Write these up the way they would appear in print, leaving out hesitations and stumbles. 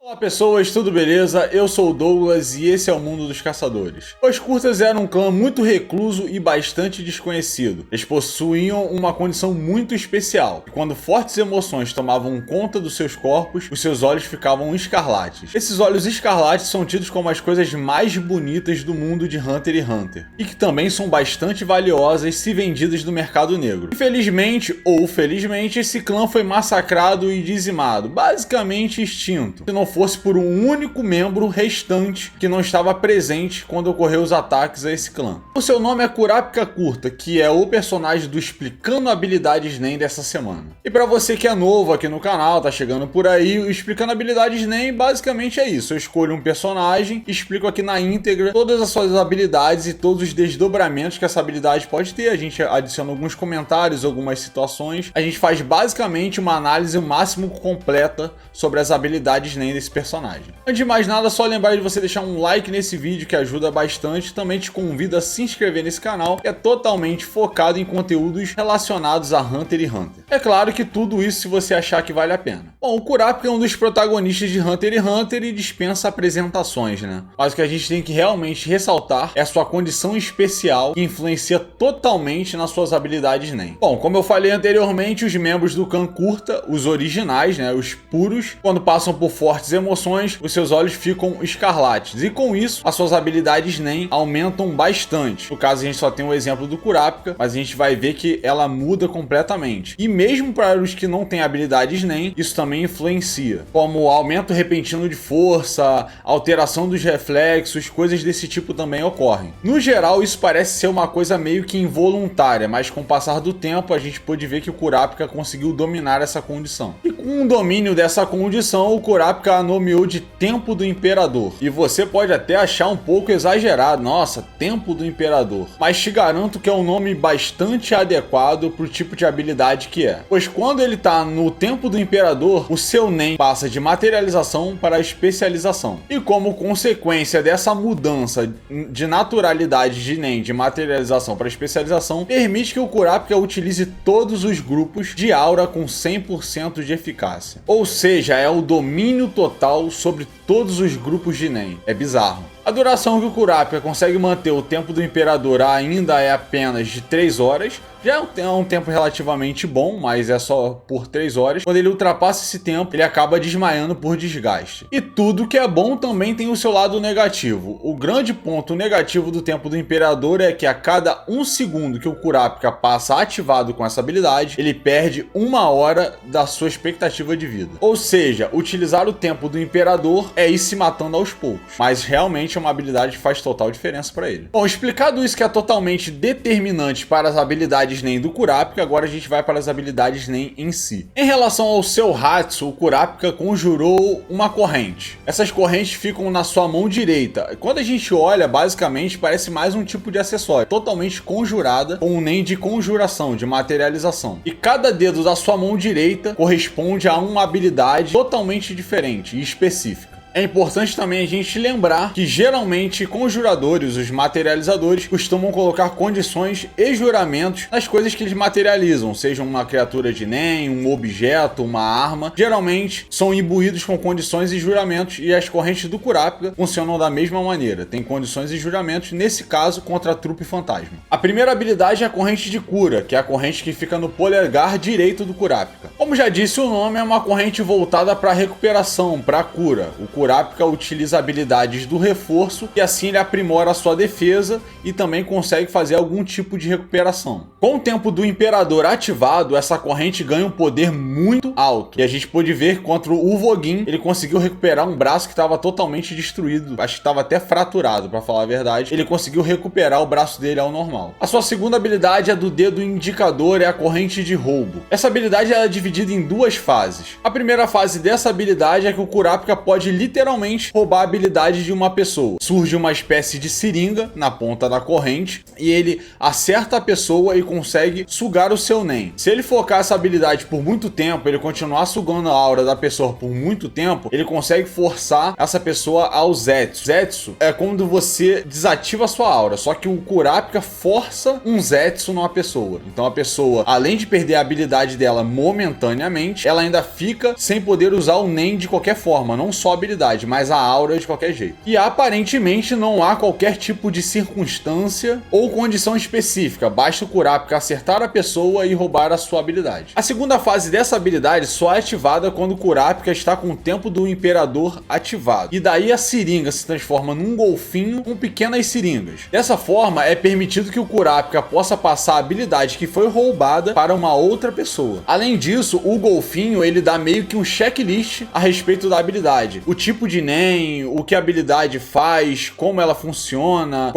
Olá pessoas, tudo beleza? Eu sou o Douglas e esse é o Mundo dos Caçadores. Os Curtas eram um clã muito recluso e bastante desconhecido. Eles possuíam uma condição muito especial, e quando fortes emoções tomavam conta dos seus corpos, os seus olhos ficavam escarlates. Esses olhos escarlates são tidos como as coisas mais bonitas do mundo de Hunter x Hunter, e que também são bastante valiosas se vendidas no mercado negro. Infelizmente ou felizmente, esse clã foi massacrado e dizimado, basicamente extinto, se não fosse por um único membro restante que não estava presente quando ocorreu os ataques a esse clã. O seu nome é Kurapika Kurta, que é o personagem do Explicando Habilidades NEM dessa semana. E para você que é novo aqui no canal, tá chegando por aí, o Explicando Habilidades NEM basicamente é isso. Eu escolho um personagem, explico aqui na íntegra todas as suas habilidades e todos os desdobramentos que essa habilidade pode ter. A gente adiciona alguns comentários, algumas situações. A gente faz basicamente uma análise o máximo completa sobre as habilidades NEM desse personagem. Antes de mais nada, só lembrar de você deixar um like nesse vídeo que ajuda bastante. Também te convido a se inscrever nesse canal, que é totalmente focado em conteúdos relacionados a Hunter x Hunter. É claro que tudo isso se você achar que vale a pena. Bom, o Kurapika é um dos protagonistas de Hunter x Hunter e dispensa apresentações, né? Mas o que a gente tem que realmente ressaltar é a sua condição especial, que influencia totalmente nas suas habilidades NEM. Bom, como eu falei anteriormente, os membros do clã Kurta, os originais, né, os puros, quando passam por fortes emoções, os seus olhos ficam escarlates, e com isso, as suas habilidades NEM aumentam bastante. No caso, a gente só tem o exemplo do Kurapika, mas a gente vai ver que ela muda completamente. E mesmo para os que não têm habilidades NEM, isso também influencia, como aumento repentino de força, alteração dos reflexos, coisas desse tipo também ocorrem. No geral, isso parece ser uma coisa meio que involuntária, mas com o passar do tempo, a gente pôde ver que o Kurapika conseguiu dominar essa condição. E com o domínio dessa condição, o Kurapika a nomeou de Tempo do Imperador. E você pode até achar um pouco exagerado, nossa, Tempo do Imperador. Mas te garanto que é um nome bastante adequado para o tipo de habilidade que é. Pois quando ele está no Tempo do Imperador, o seu NEM passa de materialização para especialização. E como consequência dessa mudança de naturalidade de NEM de materialização para especialização, permite que o Kurapika utilize todos os grupos de aura com 100% de eficácia. Ou seja, é o domínio total sobre todos os grupos de NEM. É bizarro. A duração que o Kurapika consegue manter o Tempo do Imperador ainda é apenas de 3 horas. Já é um tempo relativamente bom, mas é só por 3 horas. Quando ele ultrapassa esse tempo, ele acaba desmaiando por desgaste. E tudo que é bom também tem o seu lado negativo. O grande ponto negativo do Tempo do Imperador é que a cada 1 segundo que o Kurapika passa ativado com essa habilidade, ele perde 1 hora da sua expectativa de vida. Ou seja, utilizar o Tempo do Imperador é ir se matando aos poucos. Mas realmente é uma habilidade que faz total diferença para ele. Bom, explicado isso que é totalmente determinante para as habilidades NEM do Kurapika, agora a gente vai para as habilidades NEM em si. Em relação ao seu Hatsu, o Kurapika conjurou uma corrente. Essas correntes ficam na sua mão direita. Quando a gente olha, basicamente parece mais um tipo de acessório, totalmente conjurada com um NEM de conjuração, de materialização. E cada dedo da sua mão direita corresponde a uma habilidade totalmente diferente e específica. É importante também a gente lembrar que geralmente conjuradores, os materializadores, costumam colocar condições e juramentos nas coisas que eles materializam, seja uma criatura de NEM, um objeto, uma arma. Geralmente são imbuídos com condições e juramentos, e as correntes do Kurapika funcionam da mesma maneira, tem condições e juramentos, nesse caso contra a trupe fantasma. A primeira habilidade é a corrente de cura, que é a corrente que fica no polegar direito do Kurapika. Como já disse o nome, é uma corrente voltada para recuperação, para cura. O Kurapika utiliza habilidades do reforço, e assim ele aprimora a sua defesa e também consegue fazer algum tipo de recuperação. Com o Tempo do Imperador ativado, essa corrente ganha um poder muito alto. E a gente pôde ver contra o Uvogin, ele conseguiu recuperar um braço que estava totalmente destruído. Acho que estava até fraturado, para falar a verdade. Ele conseguiu recuperar o braço dele ao normal. A sua segunda habilidade é do dedo indicador, é a corrente de roubo. Essa habilidade é dividida em 2 fases. A primeira fase dessa habilidade é que o Kurapika pode literalmente roubar a habilidade de uma pessoa. Surge uma espécie de seringa na ponta da corrente e ele acerta a pessoa e consegue sugar o seu NEM. Se ele focar essa habilidade por muito tempo, ele continuar sugando a aura da pessoa por muito tempo, ele consegue forçar essa pessoa ao Zetsu. Zetsu é quando você desativa a sua aura, só que o Kurapika força um Zetsu numa pessoa. Então a pessoa, além de perder a habilidade dela momentaneamente, ela ainda fica sem poder usar o NEM de qualquer forma, não só a habilidade. habilidade, mas a aura de qualquer jeito. E aparentemente não há qualquer tipo de circunstância ou condição específica, basta o Kurapika acertar a pessoa e roubar a sua habilidade. A segunda fase dessa habilidade só é ativada quando o Kurapika está com o tempo do Imperador ativado, e daí a seringa se transforma num golfinho com pequenas seringas. Dessa forma, é permitido que o Kurapika possa passar a habilidade que foi roubada para uma outra pessoa. Além disso, o golfinho ele dá meio que um checklist a respeito da habilidade. O tipo de NEM, o que a habilidade faz, como ela funciona,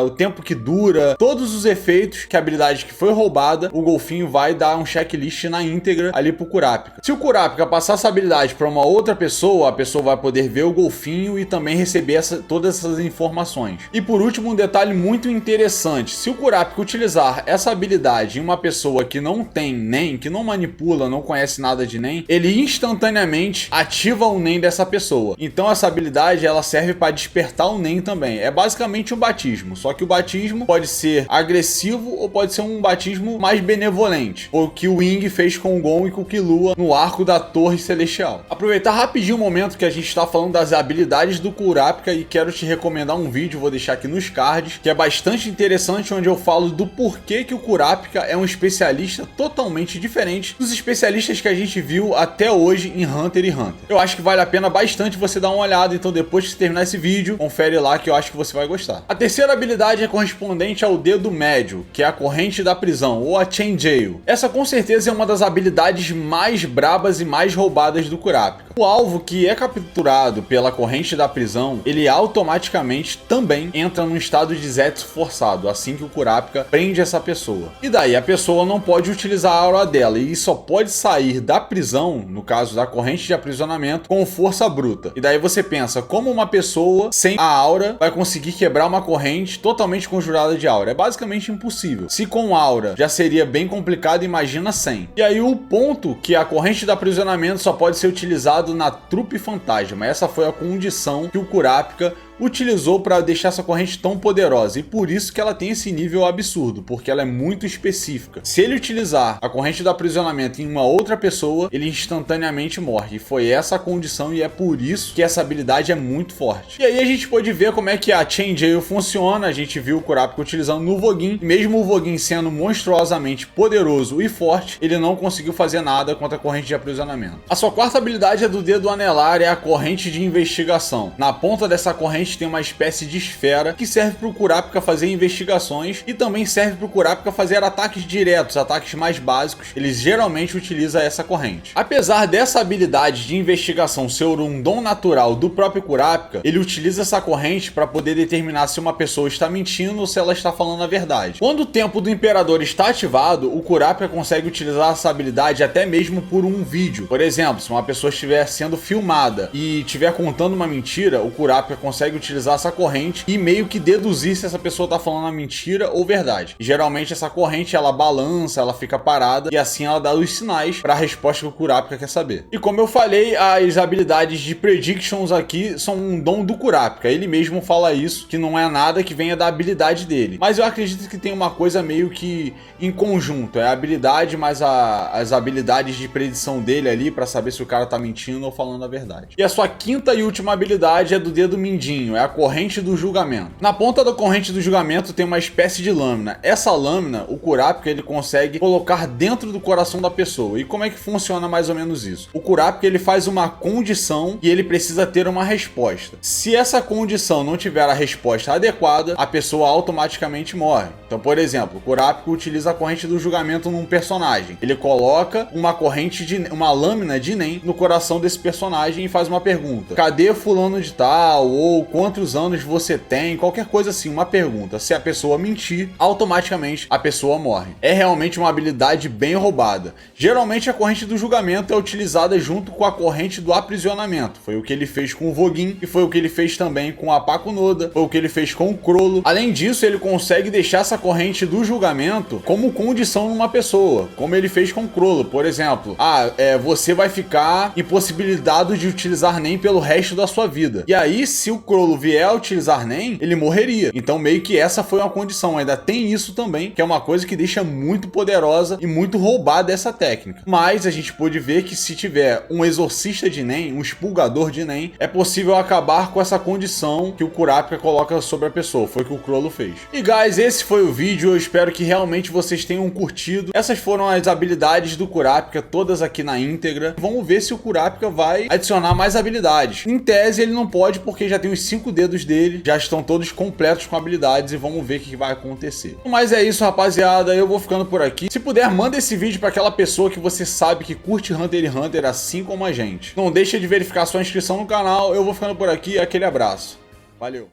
o tempo que dura, todos os efeitos que a habilidade que foi roubada, o golfinho vai dar um checklist na íntegra ali pro Kurapika. Se o Kurapika passar essa habilidade para uma outra pessoa, a pessoa vai poder ver o golfinho e também receber todas essas informações. E por último, um detalhe muito interessante: se o Kurapika utilizar essa habilidade em uma pessoa que não tem NEM, que não manipula, não conhece nada de NEM, ele instantaneamente ativa o NEM dessa pessoa. Então essa habilidade ela serve para despertar o NEM também. É basicamente um batismo, só que o batismo pode ser agressivo ou pode ser um batismo mais benevolente, o que o Wing fez com o Gon e com o Killua no arco da Torre Celestial. Aproveitar rapidinho o momento que a gente está falando das habilidades do Kurapika e quero te recomendar um vídeo, vou deixar aqui nos cards, que é bastante interessante, onde eu falo do porquê que o Kurapika é um especialista totalmente diferente dos especialistas que a gente viu até hoje em Hunter x Hunter. Eu acho que vale a pena bastante você dar uma olhada, então depois que você terminar esse vídeo, confere lá que eu acho que você vai gostar. A terceira habilidade é correspondente ao dedo médio, que é a corrente da prisão, ou a Chain Jail. Essa com certeza é uma das habilidades mais brabas e mais roubadas do Kurapika. O alvo que é capturado pela corrente da prisão, ele automaticamente também entra num estado de Zetsu forçado, assim que o Kurapika prende essa pessoa. E daí a pessoa não pode utilizar a aura dela, e só pode sair da prisão, no caso da corrente de aprisionamento, com força bruta. E daí você pensa, como uma pessoa sem a aura vai conseguir quebrar uma corrente totalmente conjurada de aura? É basicamente impossível. Se com aura já seria bem complicado, imagina sem. E aí o ponto que a corrente de aprisionamento só pode ser utilizado na trupe fantasma. Essa foi a condição que o Kurapika utilizou para deixar essa corrente tão poderosa, e por isso que ela tem esse nível absurdo, porque ela é muito específica. Se ele utilizar a corrente do aprisionamento em uma outra pessoa, ele instantaneamente morre, e foi essa a condição, e é por isso que essa habilidade é muito forte. E aí a gente pode ver como é que a Chain Jail funciona. A gente viu o Kurapika utilizando no Vogin, mesmo o Vogin sendo monstruosamente poderoso e forte, ele não conseguiu fazer nada contra a corrente de aprisionamento. A sua quarta habilidade é do dedo anelar, é a corrente de investigação. Na ponta dessa corrente tem uma espécie de esfera que serve para o Kurapika fazer investigações e também serve para o Kurapika fazer ataques diretos, ataques mais básicos. Ele geralmente utiliza essa corrente. Apesar dessa habilidade de investigação ser um dom natural do próprio Kurapika, ele utiliza essa corrente para poder determinar se uma pessoa está mentindo ou se ela está falando a verdade. Quando o tempo do Imperador está ativado, o Kurapika consegue utilizar essa habilidade até mesmo por um vídeo. Por exemplo, se uma pessoa estiver sendo filmada e estiver contando uma mentira, o Kurapika consegue utilizar essa corrente e meio que deduzir se essa pessoa tá falando a mentira ou verdade. E geralmente essa corrente ela balança, ela fica parada e assim ela dá os sinais para a resposta que o Kurapika quer saber. E como eu falei, as habilidades de predictions aqui são um dom do Kurapika. Ele mesmo fala isso, que não é nada que venha da habilidade dele. Mas eu acredito que tem uma coisa meio que em conjunto, é a habilidade mais as habilidades de predição dele ali para saber se o cara tá mentindo ou falando a verdade. E a sua quinta e última habilidade é do dedo mindinho, é a corrente do julgamento. Na ponta da corrente do julgamento tem uma espécie de lâmina. Essa lâmina, o Kurapika ele consegue colocar dentro do coração da pessoa. E como é que funciona mais ou menos isso? O Kurapika ele faz uma condição e ele precisa ter uma resposta. Se essa condição não tiver a resposta adequada, a pessoa automaticamente morre. Então, por exemplo, o Kurapika utiliza a corrente do julgamento num personagem. Ele coloca uma lâmina de NEM no coração desse personagem e faz uma pergunta: cadê fulano de tal? Ou quantos anos você tem? Qualquer coisa assim, uma pergunta. Se a pessoa mentir, automaticamente a pessoa morre. É realmente uma habilidade bem roubada. Geralmente a corrente do julgamento é utilizada junto com a corrente do aprisionamento. Foi o que ele fez com o Vogin e foi o que ele fez também com a Pakunoda, foi o que ele fez com o Crollo. Além disso, ele consegue deixar essa corrente do julgamento como condição numa pessoa, como ele fez com o Crollo. Por exemplo, você vai ficar impossibilitado de utilizar NEM pelo resto da sua vida. E aí, se o Crollo Crollo vier a utilizar NEM, ele morreria. Então meio que essa foi uma condição. Ainda tem isso também, que é uma coisa que deixa muito poderosa e muito roubada essa técnica. Mas a gente pôde ver que se tiver um exorcista de NEM, um expurgador de NEM, é possível acabar com essa condição que o Kurapika coloca sobre a pessoa. Foi o que o Crollo fez. E guys, esse foi o vídeo. Eu espero que realmente vocês tenham curtido. Essas foram as habilidades do Kurapika, todas aqui na íntegra. Vamos ver se o Kurapika vai adicionar mais habilidades. Em tese ele não pode, porque já tem os 5 dedos dele, já estão todos completos com habilidades, e vamos ver o que vai acontecer. Mas é isso, rapaziada, eu vou ficando por aqui. Se puder, manda esse vídeo para aquela pessoa que você sabe que curte Hunter x Hunter assim como a gente. Não deixa de verificar sua inscrição no canal. Eu vou ficando por aqui, aquele abraço. Valeu!